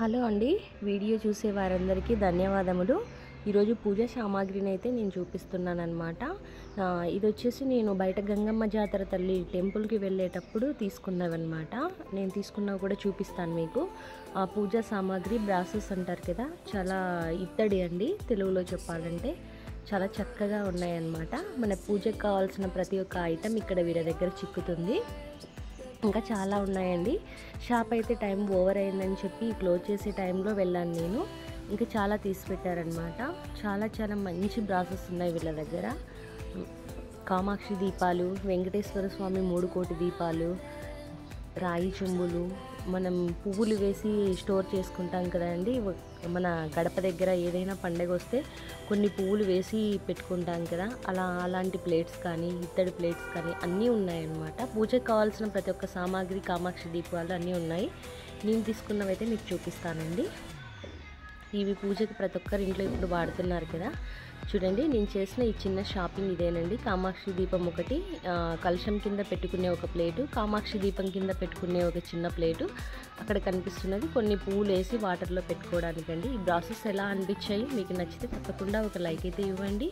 Hello అండి, video చూసే వారందరికీ ధన్యవాదములు. ఈరోజు పూజ సామాగ్రిని అయితే నేను చూపిస్తున్నాను అనమాట. ఇది వచ్చేసి నేను బయట గంగమ్మ జాతర తల్లి టెంపుల్కి వెళ్ళేటప్పుడు తీసుకున్నవన్నమాట. నేను తీసుకున్నవి కూడా చూపిస్తాను మీకు. ఆ పూజా సామాగ్రి బ్రాసెస్ అంటారు కదా, చాలా ఇత్తడి అండి తెలుగులో చెప్పాలంటే. చాలా చక్కగా ఉన్నాయన్నమాట. మన పూజకు కావాల్సిన ప్రతి ఒక్క ఐటెం ఇక్కడ వీళ్ళ దగ్గర చిక్కుతుంది. ఇంకా చాలా ఉన్నాయండి. షాప్ అయితే టైం ఓవర్ అయిందని చెప్పి క్లోజ్ చేసే టైంలో వెళ్ళాను నేను. ఇంకా చాలా తీసి పెట్టారనమాట. చాలా మంచి బ్రాసెస్ ఉన్నాయి వీళ్ళ దగ్గర. కామాక్షి దీపాలు, వెంకటేశ్వర స్వామి 3 కోటి దీపాలు, రాయి చెంబులు, మనం పువ్వులు వేసి స్టోర్ చేసుకుంటాం కదండి. మన గడప దగ్గర ఏదైనా పండగ వస్తే కొన్ని పువ్వులు వేసి పెట్టుకుంటాం కదా, అలాంటి ప్లేట్స్ కానీ ఇత్తడి ప్లేట్స్ కానీ అన్నీ ఉన్నాయన్నమాట. పూజకు కావాల్సిన ప్రతి ఒక్క సామాగ్రి, కామాక్షి దీపాలు అన్నీ ఉన్నాయి. నేను తీసుకున్నవైతే మీకు చూపిస్తానండి. ఇవి పూజకి ప్రతి ఒక్కరి ఇంట్లో ఇప్పుడు వాడుతున్నారు కదా. చూడండి, నేను చేసిన ఈ చిన్న షాపింగ్ ఇదేనండి. కామాక్షి దీపం ఒకటి, కలశం కింద పెట్టుకునే ఒక ప్లేటు, కామాక్షి దీపం కింద పెట్టుకునే ఒక చిన్న ప్లేటు, అక్కడ కనిపిస్తున్నది కొన్ని పువ్వులు వేసి వాటర్లో పెట్టుకోవడానికండి. ఈ ప్రాసెస్ ఎలా అనిపించాయి, మీకు నచ్చితే తప్పకుండా ఒక లైక్ అయితే ఇవ్వండి,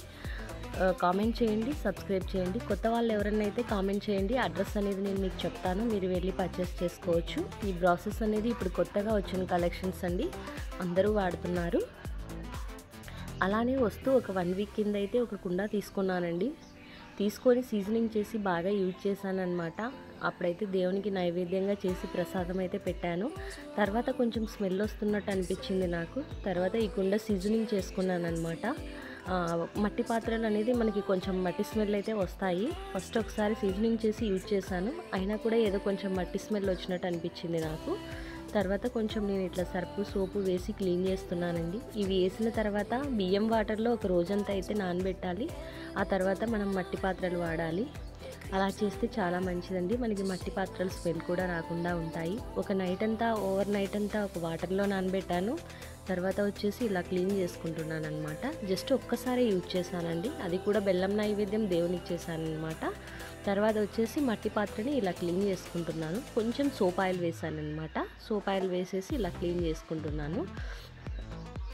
కామెంట్ చేయండి, సబ్స్క్రైబ్ చేయండి. కొత్త వాళ్ళు ఎవరైనా అయితే కామెంట్ చేయండి. అడ్రస్ అనేది నేను మీకు చెప్తాను, మీరు వెళ్ళి పర్చేస్ చేసుకోవచ్చు. ఈ ప్రాసెస్ అనేది ఇప్పుడు కొత్తగా వచ్చిన కలెక్షన్స్ అండి, అందరూ వాడుతున్నారు. అలానే వస్తూ ఒక 1 వీక్ కింద అయితే ఒక కుండ తీసుకున్నానండి. తీసుకొని సీజనింగ్ చేసి బాగా యూజ్ చేశాను అనమాట. అప్పుడైతే దేవునికి నైవేద్యంగా చేసి ప్రసాదం అయితే పెట్టాను. తర్వాత కొంచెం స్మెల్ వస్తున్నట్టు అనిపించింది నాకు. తర్వాత ఈ కుండ సీజనింగ్ చేసుకున్నాను అనమాట. మట్టి పాత్రలు అనేది మనకి కొంచెం మట్టి స్మెల్ అయితే వస్తాయి. ఫస్ట్ ఒకసారి సీజనింగ్ చేసి యూజ్ చేశాను, అయినా కూడా ఏదో కొంచెం మట్టి స్మెల్ వచ్చినట్టు అనిపించింది నాకు. తర్వాత కొంచెం నేను ఇట్లా సర్పు సోపు వేసి క్లీన్ చేస్తున్నానండి. ఇవి వేసిన తర్వాత బియ్యం వాటర్లో ఒక రోజంతా అయితే నానబెట్టాలి. ఆ తర్వాత మనం మట్టి పాత్రలు వాడాలి. అలా చేస్తే చాలా మంచిదండి, మనకి మట్టి పాత్రలు స్మెల్ కూడా రాకుండా ఉంటాయి. ఒక నైట్ అంతా, ఓవర్ నైట్ అంతా ఒక వాటర్లో నానబెట్టాను. తర్వాత వచ్చేసి ఇలా క్లీన్ చేసుకుంటున్నాను అనమాట. జస్ట్ ఒక్కసారి యూజ్ చేశానండి, అది కూడా బెల్లం నైవేద్యం దేవునికి చేశాను అనమాట. తర్వాత వచ్చేసి మట్టి పాత్రని ఇలా క్లీన్ చేసుకుంటున్నాను. కొంచెం సోప్ ఆయిల్ వేసాను అనమాట. సోప్ ఆయిల్ వేసేసి ఇలా క్లీన్ చేసుకుంటున్నాను.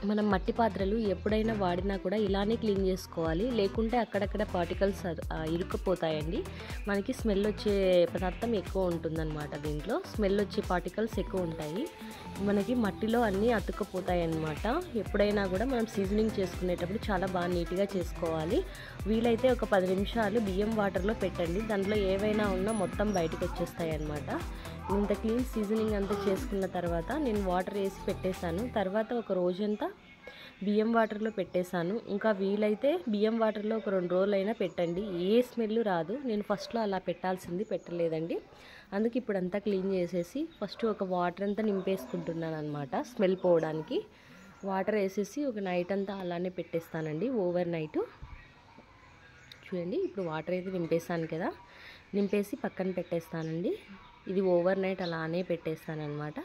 మనం మట్టి పాత్రలు ఎప్పుడైనా వాడినా కూడా ఇలానే క్లీన్ చేసుకోవాలి, లేకుంటే అక్కడక్కడ పార్టికల్స్ ఇరుక్కుపోతాయండి. మనకి స్మెల్ వచ్చే పదార్థం ఎక్కువ ఉంటుందన్నమాట. దీంట్లో స్మెల్ వచ్చే పార్టికల్స్ ఎక్కువ ఉంటాయి. మనకి మట్టిలో అన్నీ అతుక్కుపోతాయి అన్నమాట. ఎప్పుడైనా కూడా మనం సీజనింగ్ చేసుకునేటప్పుడు చాలా బాగా నీట్గా చేసుకోవాలి. వీలైతే ఒక 10 నిమిషాలు బియ్యం వాటర్లో పెట్టండి, దాంట్లో ఏవైనా ఉన్నా మొత్తం బయటకు వచ్చేస్తాయి అన్నమాట. ఇంత క్లీన్ సీజనింగ్ అంతా చేసుకున్న తర్వాత నేను వాటర్ వేసి పెట్టేశాను. తర్వాత ఒక రోజంతా బియ్యం వాటర్లో పెట్టేశాను. ఇంకా వీలైతే బియ్యం వాటర్లో ఒక 2 రోజులైనా పెట్టండి, ఏ స్మెల్ రాదు. నేను ఫస్ట్లో అలా పెట్టాల్సింది, పెట్టలేదండి. అందుకే ఇప్పుడు అంతా క్లీన్ చేసేసి ఫస్ట్ ఒక వాటర్ అంతా నింపేసుకుంటున్నాను అనమాట. స్మెల్ పోవడానికి వాటర్ వేసేసి ఒక నైట్ అంతా అలానే పెట్టేస్తానండి, ఓవర్ నైట్. చూడండి, ఇప్పుడు వాటర్ అయితే నింపేసాను కదా, నింపేసి పక్కన పెట్టేస్తానండి. ఇది ఓవర్ నైట్ అలానే పెట్టేస్తానమాట.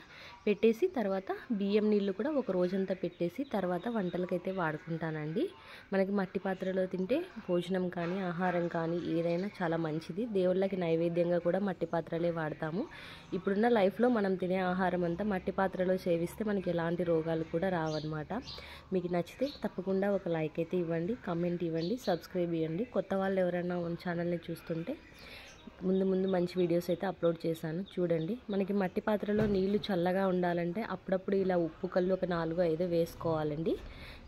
పెట్టేసి తర్వాత బియ్యం నీళ్ళు కూడా ఒక రోజంతా పెట్టేసి తర్వాత వంటలకైతే వాడుకుంటానండి. మనకి మట్టి పాత్రలో తింటే భోజనం కానీ ఆహారం కానీ ఏదైనా చాలా మంచిది. దేవుళ్ళకి నైవేద్యంగా కూడా మట్టి పాత్రలే వాడతాము. ఇప్పుడున్న లైఫ్లో మనం తినే ఆహారం అంతా మట్టి పాత్రలో సేవిస్తే మనకి ఎలాంటి రోగాలు కూడా రావన్నమాట. మీకు నచ్చితే తప్పకుండా ఒక లైక్ అయితే ఇవ్వండి, కామెంట్ ఇవ్వండి, సబ్స్క్రైబ్ ఇవ్వండి. కొత్త వాళ్ళు ఎవరైనా మన ఛానల్ని చూస్తుంటే ముందు మంచి వీడియోస్ అయితే అప్లోడ్ చేశాను. చూడండి, మనకి మట్టి పాత్రలో నీళ్లు చల్లగా ఉండాలంటే అప్పుడప్పుడు ఇలా ఉప్పు కళ్ళు ఒక 4-5 వేసుకోవాలండి.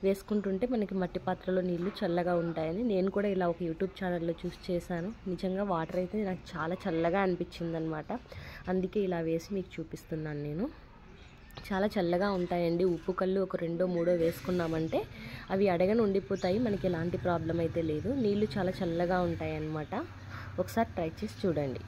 వేసుకుంటుంటే మనకి మట్టి పాత్రలో నీళ్లు చల్లగా ఉంటాయని నేను కూడా ఇలా ఒక యూట్యూబ్ ఛానల్లో చూసి చేశాను. నిజంగా వాటర్ అయితే నాకు చాలా చల్లగా అనిపించింది అనమాట. అందుకే ఇలా వేసి మీకు చూపిస్తున్నాను నేను. చాలా చల్లగా ఉంటాయండి. ఉప్పు కళ్ళు ఒక 2-3 వేసుకున్నామంటే అవి అడగని ఉండిపోతాయి, మనకి ఎలాంటి ప్రాబ్లం అయితే లేదు. నీళ్లు చాలా చల్లగా ఉంటాయి అన్నమాట. ఒకసారి ట్రై చేసి చూడండి.